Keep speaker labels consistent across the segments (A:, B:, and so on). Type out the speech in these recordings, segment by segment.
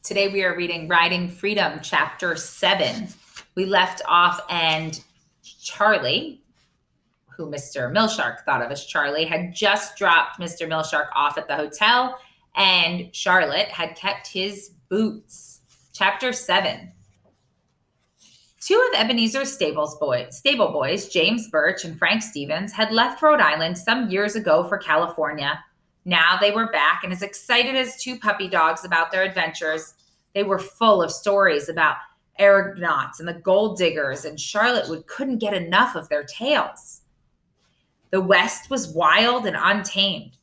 A: Today we are reading Riding Freedom, Chapter 7. We left off and Charlie, who Mr. Milshark thought of as Charlie, had just dropped Mr. Milshark off at the hotel, and Charlotte had kept his boots. Chapter 7. Two of Ebenezer's stable boys, James Birch and Frank Stevens, had left Rhode Island some years ago for California. Now they were back and as excited as two puppy dogs about their adventures. They were full of stories about Argonauts and the gold diggers, and Charlotte couldn't get enough of their tales. The West was wild and untamed.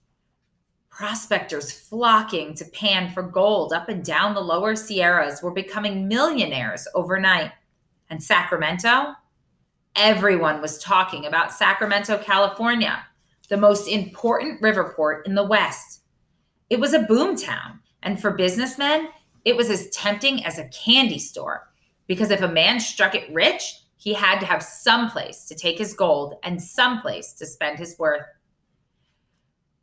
A: Prospectors flocking to pan for gold up and down the lower Sierras were becoming millionaires overnight. And Sacramento? Everyone was talking about Sacramento, California, the most important river port in the West. It was a boom town, and for businessmen, it was as tempting as a candy store, because if a man struck it rich, he had to have some place to take his gold and some place to spend his worth.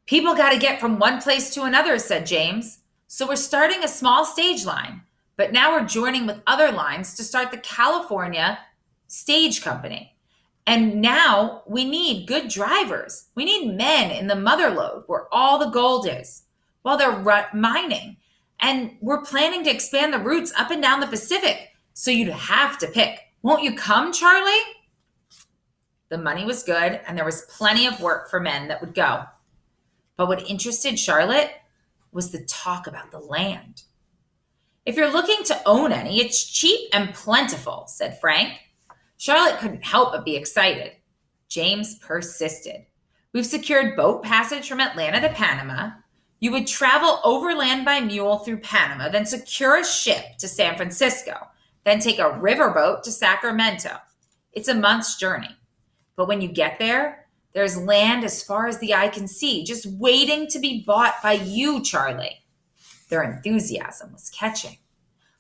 A: People got to get from one place to another, said James. So we're starting a small stage line, but now we're joining with other lines to start the California Stage Company. And now we need good drivers. We need men in the mother lode where all the gold is while they're mining. And we're planning to expand the routes up and down the Pacific. So you'd have to pick. Won't you come, Charlie? The money was good, and there was plenty of work for men that would go. But what interested Charlotte was the talk about the land. If you're looking to own any, it's cheap and plentiful, said Frank. Charlotte couldn't help but be excited. James persisted. We've secured boat passage from Atlanta to Panama. You would travel overland by mule through Panama, then secure a ship to San Francisco, then take a riverboat to Sacramento. It's a month's journey. But when you get there, there's land as far as the eye can see, just waiting to be bought by you, Charlie. Their enthusiasm was catching.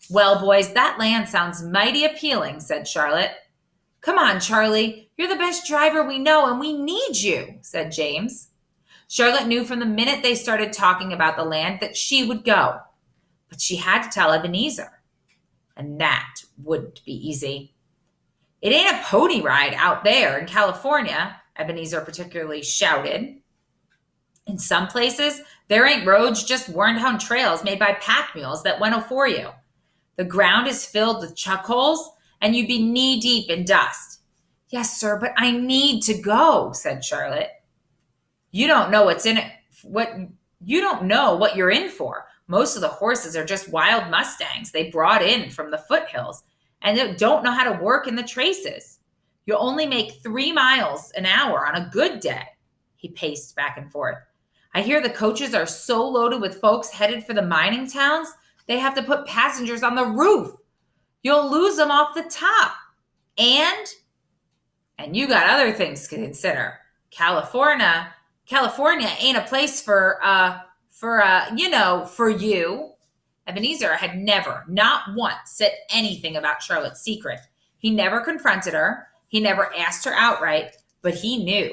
A: Well, boys, that land sounds mighty appealing, said Charlotte. Come on, Charlie. You're the best driver we know, and we need you, said James. Charlotte knew from the minute they started talking about the land that she would go. But she had to tell Ebenezer. And that wouldn't be easy. It ain't a pony ride out there in California, Ebenezer particularly shouted. In some places, there ain't roads, just worn-down trails made by pack mules that went afore you. The ground is filled with chuck holes, and you'd be knee-deep in dust. Yes, sir, but I need to go, said Charlotte. You don't know what's in it. You don't know what you're in for. Most of the horses are just wild Mustangs they brought in from the foothills, and they don't know how to work in the traces. You'll only make 3 miles an hour on a good day. He paced back and forth. I hear the coaches are so loaded with folks headed for the mining towns, they have to put passengers on the roof. You'll lose them off the top. And you got other things to consider. California ain't a place for you. Ebenezer had never, not once, said anything about Charlotte's secret. He never confronted her. He never asked her outright, but he knew.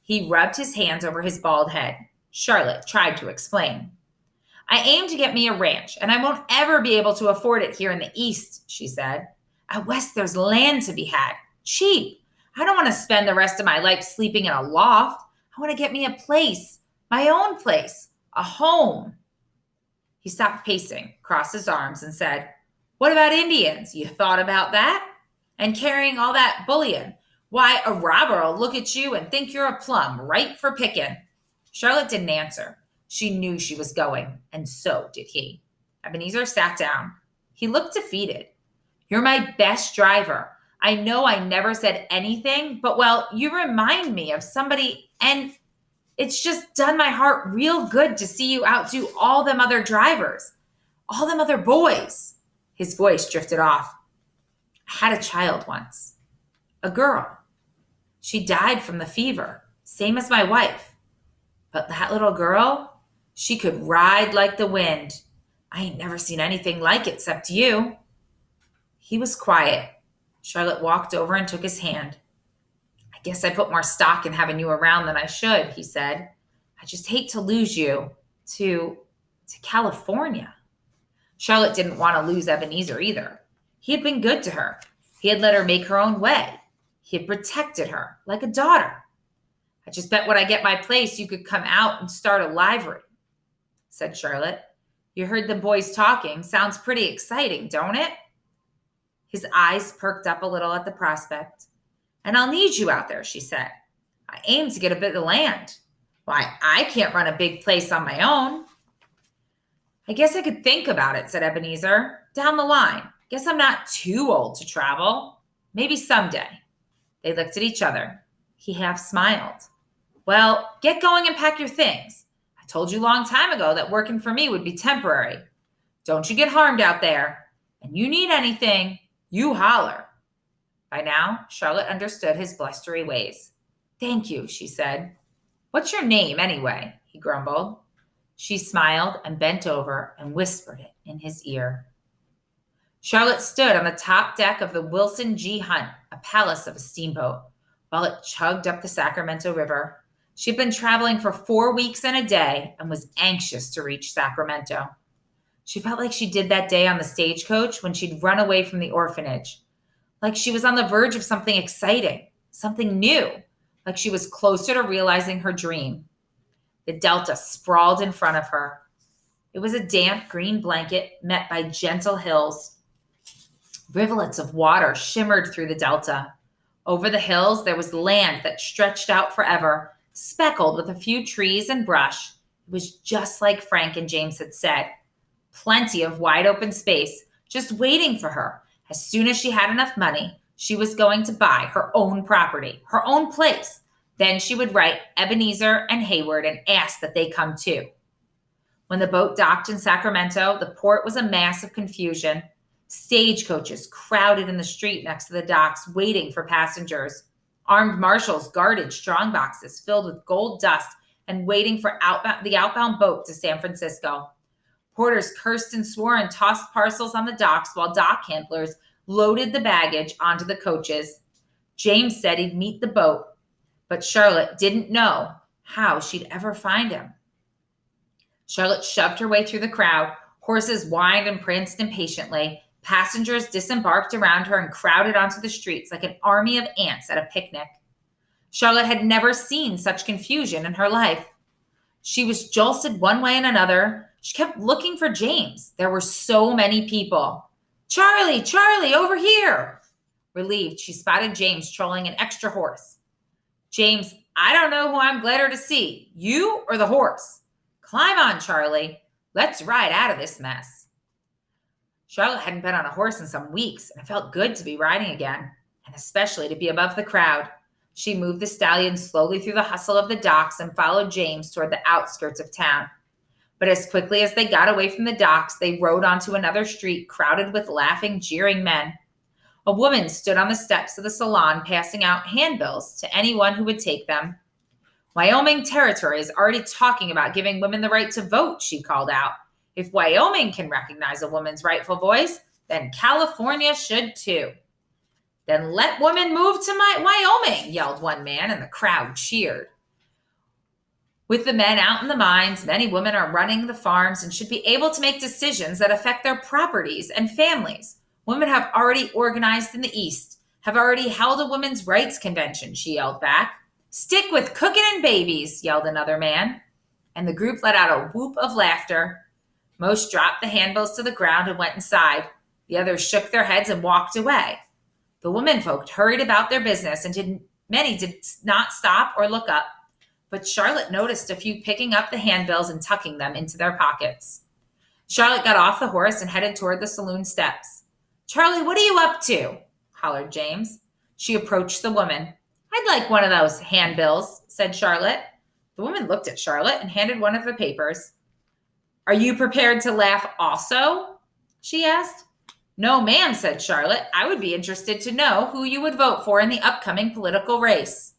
A: He rubbed his hands over his bald head. Charlotte tried to explain. I aim to get me a ranch, and I won't ever be able to afford it here in the East, she said. Out West, there's land to be had. Cheap. I don't want to spend the rest of my life sleeping in a loft. I want to get me a place, my own place, a home. He stopped pacing, crossed his arms, and said, What about Indians? You thought about that? And carrying all that bullion? Why, a robber will look at you and think you're a plum, ripe for picking. Charlotte didn't answer. She knew she was going, and so did he. Ebenezer sat down. He looked defeated. You're my best driver. I know I never said anything, but, well, you remind me of somebody, and it's just done my heart real good to see you outdo all them other drivers, all them other boys. His voice drifted off. I had a child once, a girl. She died from the fever, same as my wife. But that little girl, she could ride like the wind. I ain't never seen anything like it except you. He was quiet. Charlotte walked over and took his hand. I guess I put more stock in having you around than I should, he said. I just hate to lose you to California. Charlotte didn't want to lose Ebenezer either. He had been good to her. He had let her make her own way. He had protected her like a daughter. I just bet when I get my place, you could come out and start a livery, said Charlotte. You heard the boys talking. Sounds pretty exciting, don't it? His eyes perked up a little at the prospect. And I'll need you out there, she said. I aim to get a bit of land. Why, I can't run a big place on my own. I guess I could think about it, said Ebenezer. Down the line. Guess I'm not too old to travel. Maybe someday. They looked at each other. He half smiled. Well, get going and pack your things. I told you a long time ago that working for me would be temporary. Don't you get harmed out there. And you need anything, you holler. By now, Charlotte understood his blustery ways. Thank you, she said. What's your name, anyway? He grumbled. She smiled and bent over and whispered it in his ear. Charlotte stood on the top deck of the Wilson G. Hunt, a palace of a steamboat, while it chugged up the Sacramento River. She'd been traveling for 4 weeks and a day and was anxious to reach Sacramento. She felt like she did that day on the stagecoach when she'd run away from the orphanage, like she was on the verge of something exciting, something new, like she was closer to realizing her dream. The Delta sprawled in front of her. It was a damp green blanket met by gentle hills. Rivulets of water shimmered through the Delta. Over the hills, there was land that stretched out forever, speckled with a few trees and brush. It was just like Frank and James had said. Plenty of wide open space, just waiting for her. As soon as she had enough money, she was going to buy her own property, her own place. Then she would write Ebenezer and Hayward and ask that they come too. When the boat docked in Sacramento, the port was a mass of confusion. Stagecoaches crowded in the street next to the docks, waiting for passengers. Armed marshals guarded strongboxes filled with gold dust and waiting for the outbound boat to San Francisco. Porters cursed and swore and tossed parcels on the docks while dock handlers loaded the baggage onto the coaches. James said he'd meet the boat, but Charlotte didn't know how she'd ever find him. Charlotte shoved her way through the crowd. Horses whined and pranced impatiently. Passengers disembarked around her and crowded onto the streets like an army of ants at a picnic. Charlotte had never seen such confusion in her life. She was jolted one way and another. She kept looking for James. There were so many people. Charlie, Charlie, over here. Relieved, she spotted James trolling an extra horse. James, I don't know who I'm gladder to see, you or the horse. Climb on, Charlie. Let's ride out of this mess. Charlotte hadn't been on a horse in some weeks, and it felt good to be riding again, and especially to be above the crowd. She moved the stallion slowly through the hustle of the docks and followed James toward the outskirts of town. But as quickly as they got away from the docks, they rode onto another street crowded with laughing, jeering men. A woman stood on the steps of the salon passing out handbills to anyone who would take them. Wyoming Territory is already talking about giving women the right to vote, she called out. If Wyoming can recognize a woman's rightful voice, then California should too. Then let women move to Wyoming, yelled one man, and the crowd cheered. With the men out in the mines, many women are running the farms and should be able to make decisions that affect their properties and families. Women have already organized in the East, have already held a women's rights convention, she yelled back. Stick with cooking and babies, yelled another man. And the group let out a whoop of laughter. Most dropped the handbills to the ground and went inside. The others shook their heads and walked away. The womenfolk hurried about their business, and many did not stop or look up. But Charlotte noticed a few picking up the handbills and tucking them into their pockets. Charlotte got off the horse and headed toward the saloon steps. Charlie, what are you up to? Hollered James. She approached the woman. I'd like one of those handbills, said Charlotte. The woman looked at Charlotte and handed one of the papers. Are you prepared to laugh also? She asked. No, ma'am, said Charlotte. I would be interested to know who you would vote for in the upcoming political race.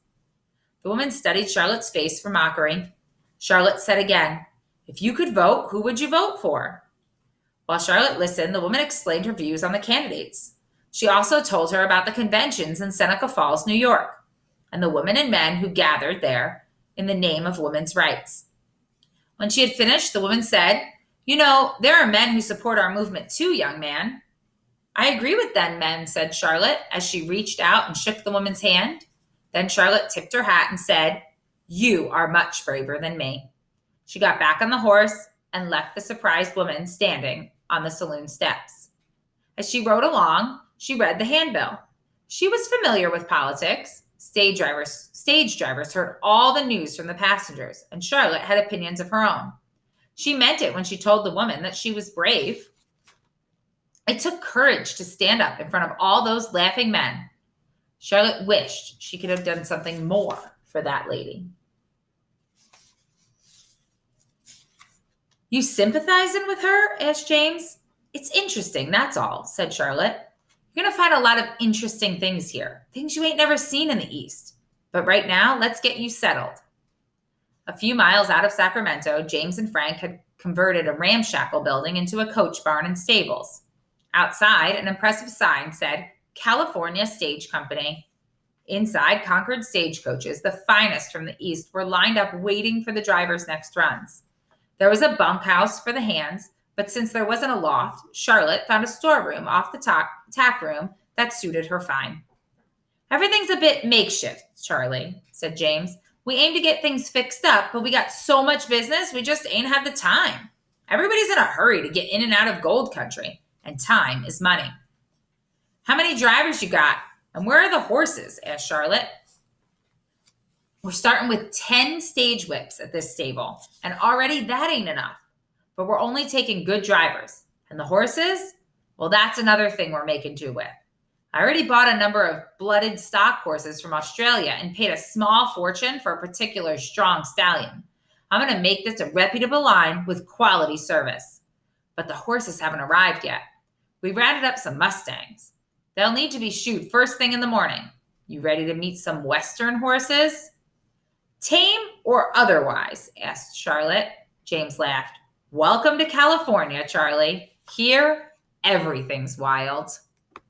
A: The woman studied Charlotte's face for mockery. Charlotte said again, if you could vote, who would you vote for? While Charlotte listened, the woman explained her views on the candidates. She also told her about the conventions in Seneca Falls, New York, and the women and men who gathered there in the name of women's rights. When she had finished, the woman said, You know, there are men who support our movement too, young man. I agree with them men, said Charlotte as she reached out and shook the woman's hand. Then Charlotte tipped her hat and said, You are much braver than me. She got back on the horse and left the surprised woman standing on the saloon steps. As she rode along, she read the handbill. She was familiar with politics. Stage drivers heard all the news from the passengers, and Charlotte had opinions of her own. She meant it when she told the woman that she was brave. It took courage to stand up in front of all those laughing men. Charlotte wished she could have done something more for that lady. You sympathizing with her? Asked James. It's interesting, that's all, said Charlotte. You're going to find a lot of interesting things here, things you ain't never seen in the East. But right now, let's get you settled. A few miles out of Sacramento, James and Frank had converted a ramshackle building into a coach barn and stables. Outside, an impressive sign said, California Stage Company. Inside, Concord stagecoaches, the finest from the East, were lined up waiting for the drivers' next runs. There was a bunkhouse for the hands, but since there wasn't a loft, Charlotte found a storeroom off the tack room that suited her fine. Everything's a bit makeshift, Charlie, said James. We aim to get things fixed up, but we got so much business, we just ain't had the time. Everybody's in a hurry to get in and out of gold country, and time is money. How many drivers you got, and where are the horses? Asked Charlotte. We're starting with 10 stage whips at this stable, and already that ain't enough. But we're only taking good drivers. And the horses? Well, that's another thing we're making do with. I already bought a number of blooded stock horses from Australia and paid a small fortune for a particular strong stallion. I'm going to make this a reputable line with quality service. But the horses haven't arrived yet. We rounded up some Mustangs. They'll need to be shoed first thing in the morning. You ready to meet some Western horses? Tame or otherwise? Asked Charlotte. James laughed. Welcome to California, Charlie. Here, everything's wild.